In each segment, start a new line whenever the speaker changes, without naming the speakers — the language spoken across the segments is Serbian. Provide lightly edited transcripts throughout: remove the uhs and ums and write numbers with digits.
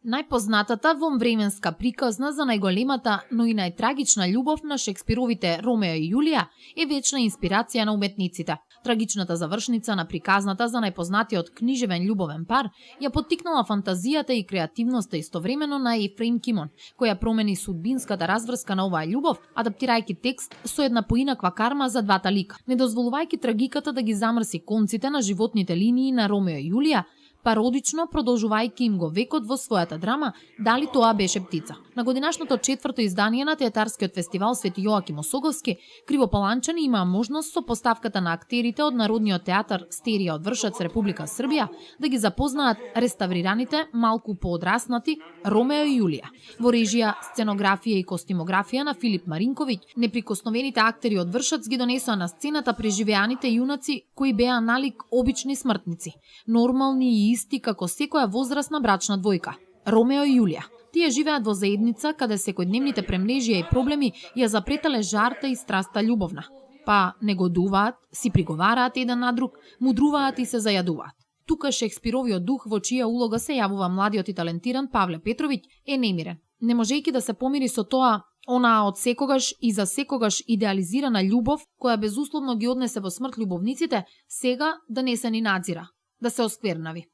Најпознатата вонвременска приказна за најголемата, но и најтрагична љубов на Шекспировите Ромео и Јулија е вечна инспирација на уметниците. Трагичната завршница на приказната за најпознатиот книжевен љубовен пар ја поттикнала фантазијата и креативноста истовремено на Ефрем Кимон, која промени судбинската разврска на оваа љубов, адаптирајќи текст со една поинаква карма за двата лика, не дозволувајќи трагиката да ги замрси конците на животните линии на Ромео и Јулија, пародично продолжувајќи им го векот во својата драма "Дали тоа беше птица". На годинашното четврто издание на театарскиот фестивал Свети Јоаким Осоговски, кривополанчани имаа можност со поставката на актерите од Народниот театар Стерија од Вршац, Република Србија, да ги запознаат реставрираните, малку поодраснати Ромео и Јулија. Во режија, сценографија и костимографија на Филип Маринковиќ, неприкосновените актери од Вршац ги донесоа на сцената преживеаните јунаци кои беа налик обични смртници, нормални и исти како секоја возрастна брачна двојка – Ромео и Јулија. Тие живеат во заедница каде секојдневните премнежија и проблеми ја запретале жарта и страста љубовна. Па негодуваат, си приговараат еден на друг, мудруваат и се зајадуваат. Тука Шекспировиот дух во чија улога се јавува младиот и талентиран Павле Петровиќ е немирен. Не можејќи да се помири со тоа, онаа од секогаш и за секогаш идеализирана љубов која безусловно ги однесе во смрт љубовниците, сега да не се ни надзира, да се осквернави.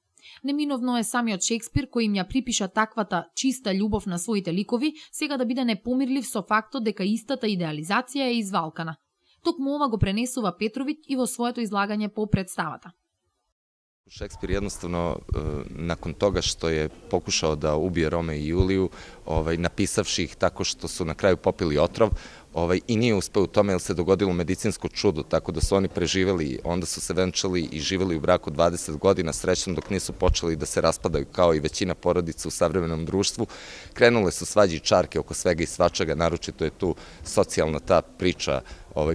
Неминовно е самиот Шекспир кој им ја припиша таквата чиста љубов на своите ликови, сега да биде непомирлив со фактот дека истата идеализација е извалкана. Токму ова го пренесува Петровиќ и во своето излагање по представата.
Шекспир jednostavno, nakon toga što je pokušao da ubije Romea i Juliju, napisavši ih tako što su na kraju popili otrov, i nije uspeo u tome jer se dogodilo medicinsko čudo, tako da su oni preživeli, onda su se venčali i živeli u braku 20 godina, srećno dok nisu počeli da se raspadaju kao i većina porodica u savremenom društvu. Krenule su svađe i čarke oko svega i svačega, naročito je tu socijalna ta priča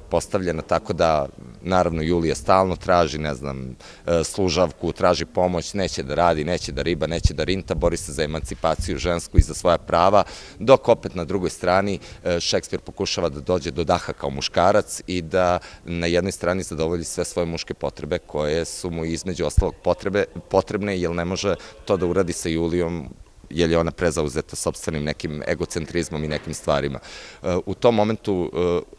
postavljena, tako da naravno Julija stalno traži, ne znam, služavku, traži pomoć, neće da radi, neće da riba, neće da rinta, bori se za emancipaciju žensku i za svoja prava, dok opet na drugoj strani Šekspir pokušava da dođe do daha kao muškarac i da na jednoj strani zadovolji sve svoje muške potrebe koje su mu između ostalog potrebne, jer ne može to da uradi sa Julijom, jer je ona prezauzeta sopstvenim nekim egocentrizmom i nekim stvarima. U tom momentu,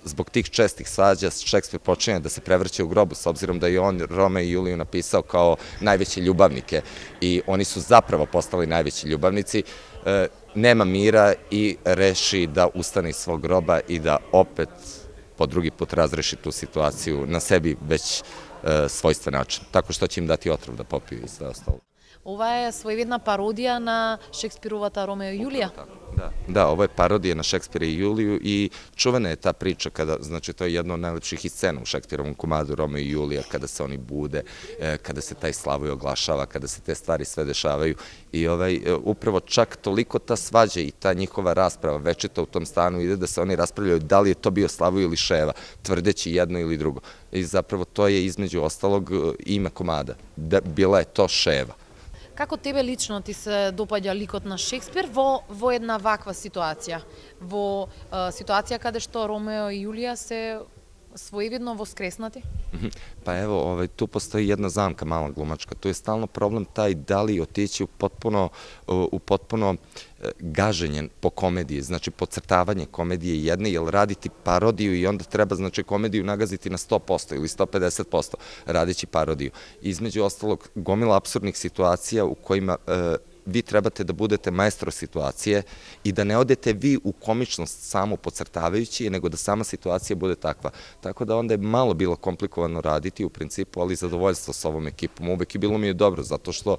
zbog tih čestih svađa, Šekspir počinje da se prevrće u grobu, s obzirom da je on Romea i Juliju napisao kao najveće ljubavnike i oni su zapravo postali najveći ljubavnici. Nema mira i reši da ustane iz svog groba i da opet po drugi put razreši tu situaciju na sebi već svojstven način, tako što će im dati otrov da popiju i sve ostalo.
Ова е своевидна пародија на Шекспировата Ромео и Јулија.
Da, ovo je parodija na Šekspira i Juliju i čuvena je ta priča kada, znači to je jedna od najlepših i scena u Šekspirovom komadu Romeo i Julija, kada se oni bude, kada se taj Slavoj oglašava, kada se te stvari sve dešavaju i upravo čak toliko ta svađa i ta njihova rasprava večita u tom stanu ide da se oni raspravljaju da li je to bio Slavoj ili Ševa, tvrdeći jedno ili drugo. I zapravo to je između ostalog ime komada, bila je to Ševa.
Како тебе лично ти се допаѓа ликот на Шекспир во една ваква ситуација? Во ситуација каде што Ромео и Јулија се своевидно воскреснати?
Pa evo, tu postoji jedna zamka mala glumačka. Tu je stalno problem taj da li otići u potpuno gaženje po komediji, znači podcrtavanje komedije jedne, jer raditi parodiju i onda treba, znači, komediju nagaziti na 100% ili 150% radići parodiju. Između ostalog, gomila apsurdnih situacija u kojima vi trebate da budete maestro situacije i da ne odete vi u komičnost samo podcrtavajući, nego da sama situacija bude takva. Tako da onda je malo bilo komplikovano raditi u principu, ali zadovoljstvo s ovom ekipom. Uvek i bilo mi je dobro, zato što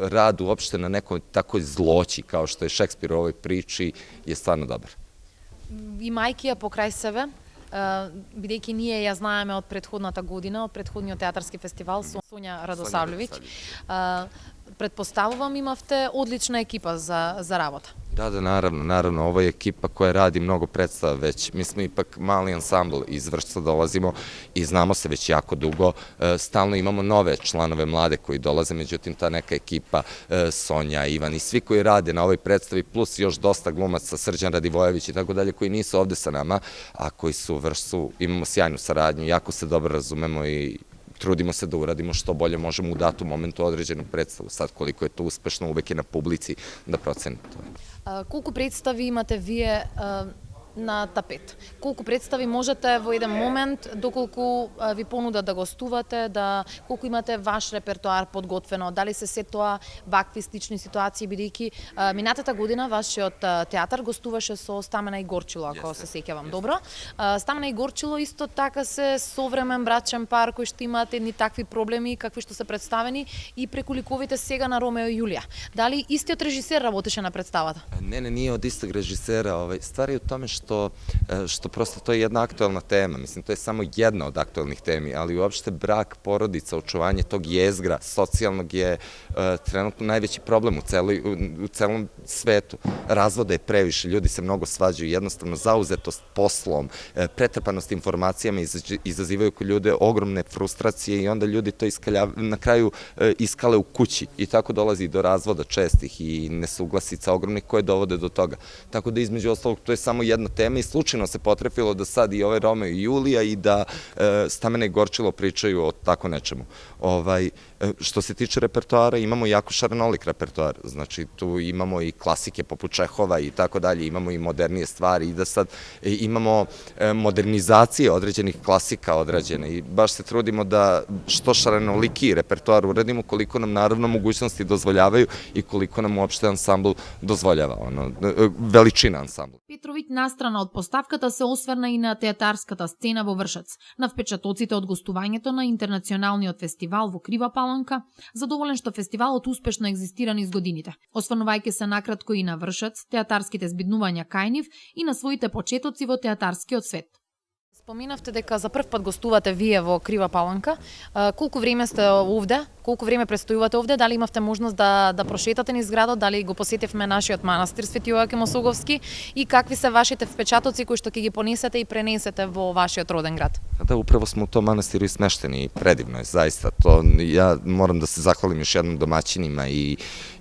rad uopšte na nekoj takoj zloći kao što je Šekspir u ovoj priči je stvarno dobar.
Имајќи ја покрај себе, бидејќи ние ја знаеме од претходната година, од претходниот театарски фестивал со Сонја Радосавлевиќ, pretpostavljam imate odlična ekipa za работа.
Da, naravno, ovo je ekipa koja radi mnogo predstava već. Mi smo ipak mali ansambl, iz Vršca dolazimo i znamo se već jako dugo. Stalno imamo nove članove mlade koji dolaze, međutim ta neka ekipa, Sonja, Ivan i svi koji rade na ovoj predstavi, plus još dosta glumaca, Srđan Radivojević i tako dalje, koji nisu ovde sa nama, a koji su u Vršcu, imamo sjajnu saradnju, jako se dobro razumemo i trudimo se da uradimo što bolje možemo u datom momentu određenu predstavu. Sad koliko je to uspešno, uvek je na publici da proceni to.
Колку представи имате вие на тапет? Колку представи можете во еден момент, доколку ви понудат да гостувате, колку имате ваш репертоар подготвено? Дали се тоа вакви слични ситуации, бидејќи минатата година вашиот театар гостуваше со Стамена и Горчило, ако се сеќавам добро. Стамена и Горчило исто така се современ брачен пар кои што имаат едни такви проблеми какви што се представени и преку ликовите сега на Ромео и Јулија. Дали истиот режисер работеше на представата?
Ne, nije od istog režisera. Stvar je u tome što prosto to je jedna aktuelna tema. Mislim, to je samo jedna od aktuelnih temi, ali uopšte brak, porodica, očuvanje tog jezgra socijalnog je trenutno najveći problem u celom svetu. Razvoda je previše, ljudi se mnogo svađaju, jednostavno zauzetost poslom, pretrpanost informacijama izazivaju kod ljude ogromne frustracije i onda ljudi to na kraju iskale u kući i tako dolazi do razvoda čestih i nesuglasica ogromnih koje dovode do toga. Tako da između ostalog to je samo jedna tema i slučajno se potrefilo da sad i ove Romeo i Julija i da Stamena i Gorčilo pričaju o tako nečemu. Što se tiče repertoara, imamo jako šarenolik repertoar, znači tu imamo i klasike poput Čehova i tako dalje, imamo i modernije stvari i da sad imamo modernizacije određenih klasika odrađene i baš se trudimo da što šarenoliki repertoar uradimo koliko nam naravno mogućnosti dozvoljavaju i koliko nam uopšte ansambl dozvoljava, veličina ansambla.
Петровиќ настрана од поставката се осверна и на театарската сцена во Вршац, на впечатоците од гостувањето на интернационалниот фестивал во Крива Паланка, задоволен што фестивалот успешно екзистира низ годините. Осврнувајќи се накратко и на Вршац, театарските збиднувања кај нив и на своите почетоци во театарскиот свет. Споминавте дека за прв пат гостувате вие во Крива Паланка. Колку време сте овде? Колку време престојувате овде? Дали имавте можност да прошетате низ градот? Дали го посетивме нашиот манастир Свети Јоаким Осоговски? И какви се вашите впечатоци кои што ќе ги понесете и пренесете во вашиот роден град?
Da, upravo smo u tom manastiru i smešteni i predivno je, zaista. Ja moram da se zahvalim još jednom domaćinima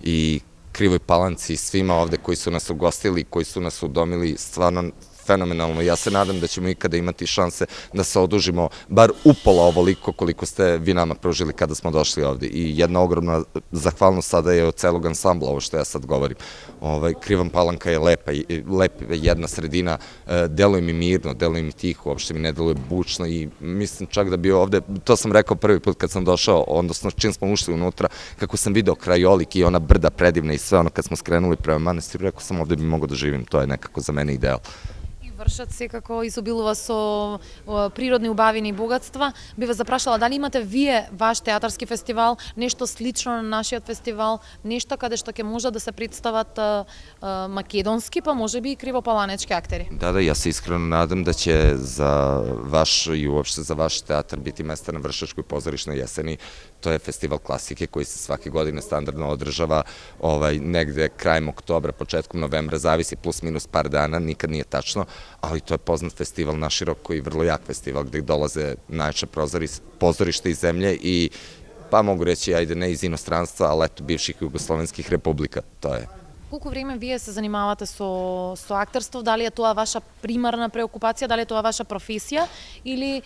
i Krivoj Palanci i svima ovde koji su nas ugostili, koji su nas udomili, stvarno fenomenalno. Ja se nadam da ćemo ikada imati šanse da se odužimo bar upola ovoliko koliko ste vi nama pružili kada smo došli ovde. I jedna ogromna zahvalnost sada je od celog ansambla, ovo što ja sad govorim. Kriva Palanka je lepa jedna sredina, deluje mi mirno, deluje mi tiho, uopšte mi ne deluje bučno i mislim čak da bi ovde, to sam rekao prvi put kad sam došao, odnosno čim smo ušli unutra, kako sam video krajolik i ona brda predivna i sve ono kad smo skrenuli prema manastiru, rekao sam ovde bi mogao da živim, to je nekako za mene ideal.
Вршац секако изобилува со природни убавини и богатства. Би ве запрашала дали имате вие ваш театарски фестивал, нешто слично на нашиот фестивал, нешто каде што ќе може да се представат македонски, па можеби и кривопаланечки актери.
Da, ja se iskreno nadam da će za vaš i uopšte za vaš teatar biti mesta na Vršačkoj pozorišnoj jeseni. To je festival klasike koji se svake godine standardno održava negde krajem oktobra, početkom novembra, zavisi plus minus par dana, nikad nije tačno, ali to je poznat festival naširok koji je vrlo jak festival gde dolaze najjača pozorišta iz zemlje i pa mogu reći, ajde ne iz inostranstva, ali eto bivših jugoslovenskih republika, to je.
Колку време вие се занимавате со актерство? Дали е тоа ваша примарна преокупација, дали е тоа ваша професија или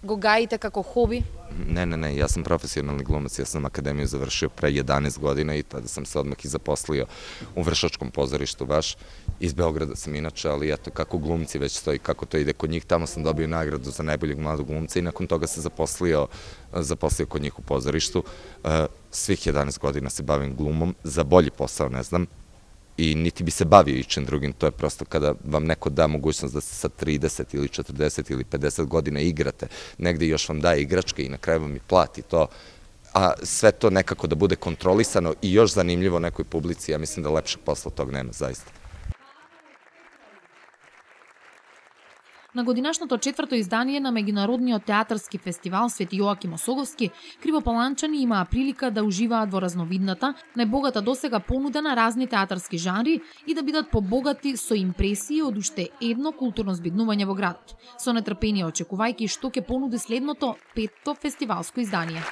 го гаите како хоби?
Ne, ja sam profesionalni glumac, ja sam akademiju završio pre 11 godina i tada sam se odmah i zaposlio u Vršačkom pozorištu baš. Iz Beograda sam inače, ali eto kako glumci već stoji, kako to ide kod njih, tamo sam dobio nagradu za najboljeg mladog glumca i nakon toga se zaposlio kod njih u pozorištu. Svih 11 godina se bavim glumom, za bolji posao ne znam. I niti bi se bavio ičim drugim, to je prosto kada vam neko da mogućnost da se sa 30 ili 40 ili 50 godina igrate, negde još vam daje igračke i na kraju vam i plati to, a sve to nekako da bude kontrolisano i još zanimljivo nekoj publici, ja mislim da lepšeg posla tog nema, zaista.
На годинашното четврто издание на меѓународниот театарски фестивал Свети Јоаким Осоговски, кривопаланчани имаа прилика да уживаат во разновидната, најбогата досега понуда на разни театарски жанри и да бидат побогати со импресии од уште едно културно збиднување во градот, со нетрпение очекувајќи што ќе понуди следното петто фестивалско издание.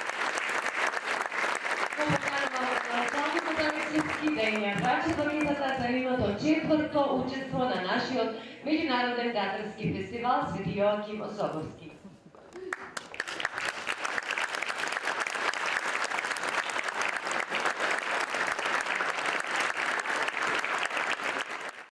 Четврто учество на нашиот меѓународен театарски фестивал Свети Јоаким Осоговски.